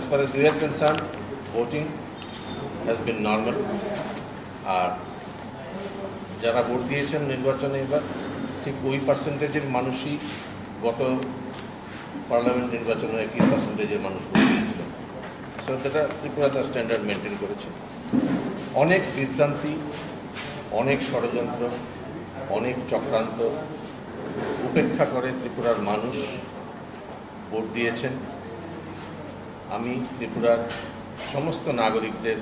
as far as we are concerned, voting has been normal. আর যারা vote দিয়েছেন নির্বাচনে এবার ঠিক ওই পার্সেন্টেজের মানুষই গত পার্লামেন্ট নির্বাচনে একই পার্সেন্টেজের মানুষ ভোট দিয়েছিল। সো যেটা ত্রিপুরা তার স্ট্যান্ডার্ড মেনটেন করেছে। অনেক বিভ্রান্তি, অনেক ষড়যন্ত্র, অনেক চক্রান্ত উপেক্ষা করে ত্রিপুরার মানুষ ভোট দিয়েছেন। আমি ত্রিপুরার সমস্ত নাগরিকদের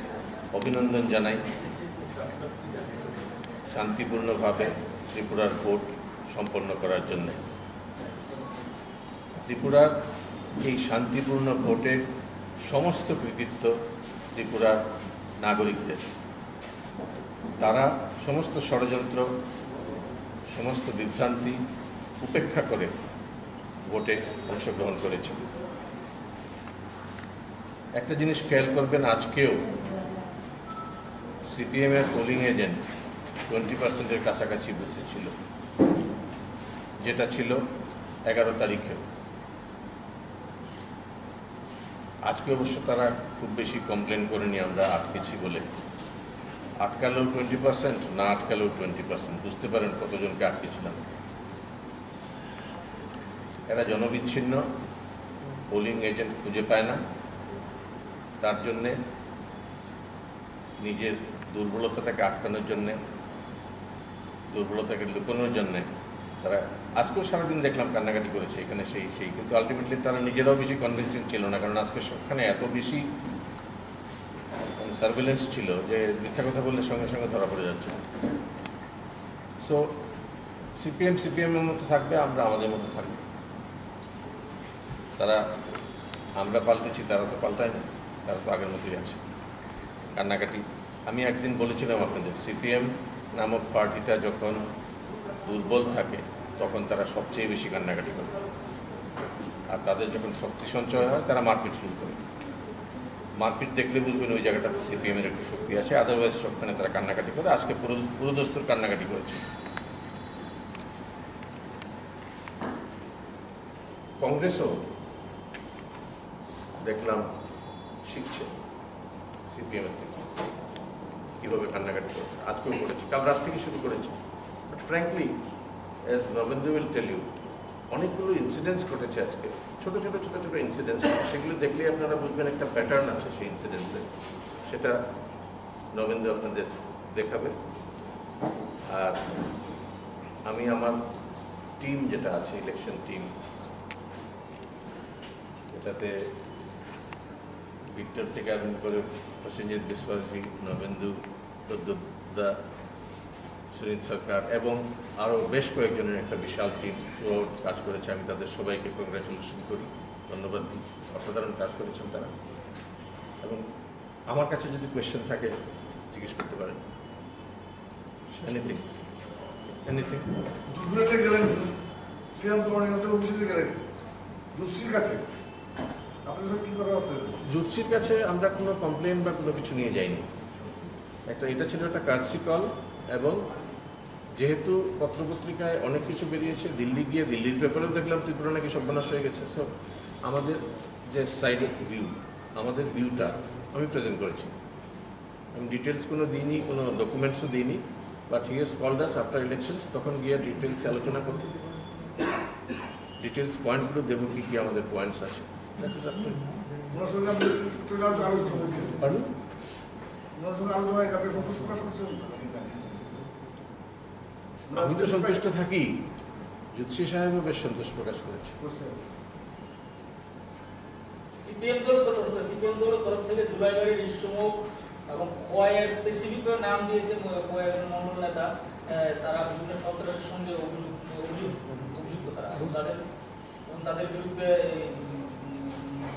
অভিনন্দন জানাই শান্তিপূর্ণভাবে ত্রিপুরার ভোট সম্পন্ন করার জন্য। ত্রিপুরার এই শান্তিপূর্ণ ভোটের সমস্ত কৃতিত্ব ত্রিপুরার নাগরিকদের। তারা সমস্ত ষড়যন্ত্র, সমস্ত বিভ্রান্তি উপেক্ষা করে ভোটে অংশগ্রহণ করেছে। একটা জিনিস খেয়াল করবেন, আজকেও সিপিএমের পোলিং এজেন্ট 20% কাছাকাছি বুথে ছিল, যেটা ছিল 11 তারিখেও। আজকে অবশ্য তারা খুব বেশি কমপ্লেন করেনি আমরা আটকেছি বলে। আটকালেও 20%, না আটকালেও 20%, বুঝতে পারেন কতজনকে আটকেছিলাম। এরা জনবিচ্ছিন্ন, পোলিং এজেন্ট খুঁজে পায় না, তার জন্যে নিজের দুর্বলতাটাকে আটকানোর জন্যে, দুর্বলতাকে লুকানোর জন্যে তারা আজকেও সারাদিন দেখলাম কান্নাকাটি করেছে এখানে সেই কিন্তু আলটিমেটলি তারা নিজেরাও বেশি কনভিনসিং ছিল না, কারণ আজকে সবখানে এত বেশি সার্ভেলেন্স ছিল যে মিথ্যা কথা বললে সঙ্গে সঙ্গে ধরা পড়ে যাচ্ছে। সো সিপিএমের মতো থাকবে, আমরা আমাদের মতো থাকবে। তারা আমরা পাল্টেছি, তারা তো পাল্টায় না, তারা তো আগের মতোই আছে। কান্নাকাটি আমি একদিন বলেছিলাম আপনাদের, সিপিএম নামক পার্টিটা যখন দুর্বল থাকে তখন তারা সবচেয়ে বেশি কান্নাকাটি করে, আর তাদের যখন শক্তি সঞ্চয় হয় তারা মারপিট শুরু করে। মারপিট দেখলে বুঝবেন ওই জায়গাটাতে সিপিএমের একটু শক্তি আছে, আদারওয়াইজ সবখানে তারা কান্নাকাটি করে। আজকে পুরোদস্তুর কান্নাকাটি করেছে। কংগ্রেসও দেখলাম শিখছে সিপিএমের থেকে কীভাবে কান্নাকাটি করছে, আজকেও করেছে, কাল রাত থেকে শুরু করেছে। But frankly as Nabendu will tell you, অনেকগুলো ইনসিডেন্টস ঘটেছে আজকে, ছোট ছোট ইনসিডেন্টস। সেগুলো দেখলেই আপনারা বুঝবেন একটা প্যাটার্ন আছে সেই ইনসিডেন্টসে, সেটা নবেন্দু আপনাদের দেখাবে। আর আমি আমার টিম যেটা আছে, ইলেকশন টিম, এটাতে ভিক্টর থেকে আরম্ভ করে প্রসেনজিৎ বিশ্বাসজি, নবেন্দু, প্রদ্যোৎদা, সুনীল সরকার এবং আরও বেশ কয়েকজনের একটা বিশাল টিম থ্রুআউট কাজ করেছে। আমি তাদের সবাইকে কংগ্রাচুলেশন করি, ধন্যবাদ দিই। অসাধারণ কাজ করেছেন তারা। এবং আমার কাছে যদি কোয়েশ্চেন থাকে জিজ্ঞেস করতে পারেন, এনিথিং। গেলেন শ্রীরাম তোমার অফিসে গেলেন জুৎসির কাছে, আপনাদের সঙ্গে কি কথা বলতে? জুৎসির কাছে আমরা কোনো কমপ্লেন বা কোনো কিছু নিয়ে যাইনি। এটা ছিল একটা কার্সি কল, এবং যেহেতু পত্রপত্রিকায় অনেক কিছু বেরিয়েছে, দিল্লি গিয়ে দিল্লির পেপারেও দেখলাম ত্রিপুরা নাকি সর্বনাশ হয়ে গেছে। সো আমাদের যে সাইড ভিউ, আমাদের ভিউটা আমি প্রেজেন্ট করেছি। আমি ডিটেলস কোনো দিইনি, কোনো ডকুমেন্টসও দিইনি, but he has called us after elections, তখন গিয়ে ডিটেলস আলোচনা করব, ডিটেলস পয়েন্টগুলো দেবো, কী কী আমাদের পয়েন্টস আছে। That is up to him. আমি তো সন্তুষ্ট থাকি, জুৎসি সাহেবও বেশ সন্তোষ প্রকাশ করেছে। সিপিএম দলের তরফ থেকে জুলাইবাড়ির ইস্যুমুখ এবং কোয়ের স্পেসিফিক নাম দিয়েছে, কোয়ের মন্ডল নেতা, তারা বিভিন্ন সন্ত্রাসের সঙ্গে অভিযুক্ত তাদের বিরুদ্ধে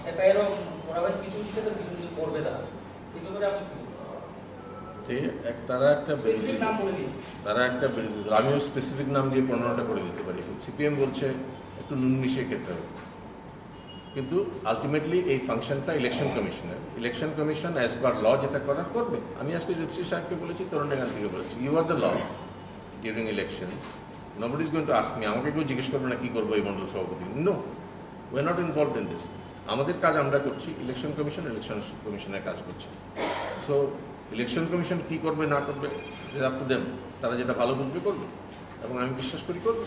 এফআইআরও করা হয়েছে, কিছু কিছু করবে তারা। এই ব্যাপারে আপনি তারা একটা বিরোধী, আমিও স্পেসিফিক নাম দিয়ে 15টা করে দিতে পারি। সিপিএম বলছে একটু নুন মিশিয়ে খেতে হবে, কিন্তু আলটিমেটলি এই ফাংশনটা ইলেকশন কমিশন অ্যাজ পার ল যেটা করার করবে। আমি আজকে জুৎসি সাহেবকে বলেছি, তরুণ গান্ধীকে বলেছি, you are the law during elections, nobody is going to ask me, আমাকে কেউ জিজ্ঞেস করবে না কী করবো এই মন্ডল সভাপতি। No, we are not involved in this. আমাদের কাজ আমরা করছি, ইলেকশন কমিশনের কাজ করছি। সো ইলেকশন কমিশন কী করবে না করবে আপ টু দেম, তারা যেটা ভালো বুঝবে করবে, এবং আমি বিশ্বাস করি করবে।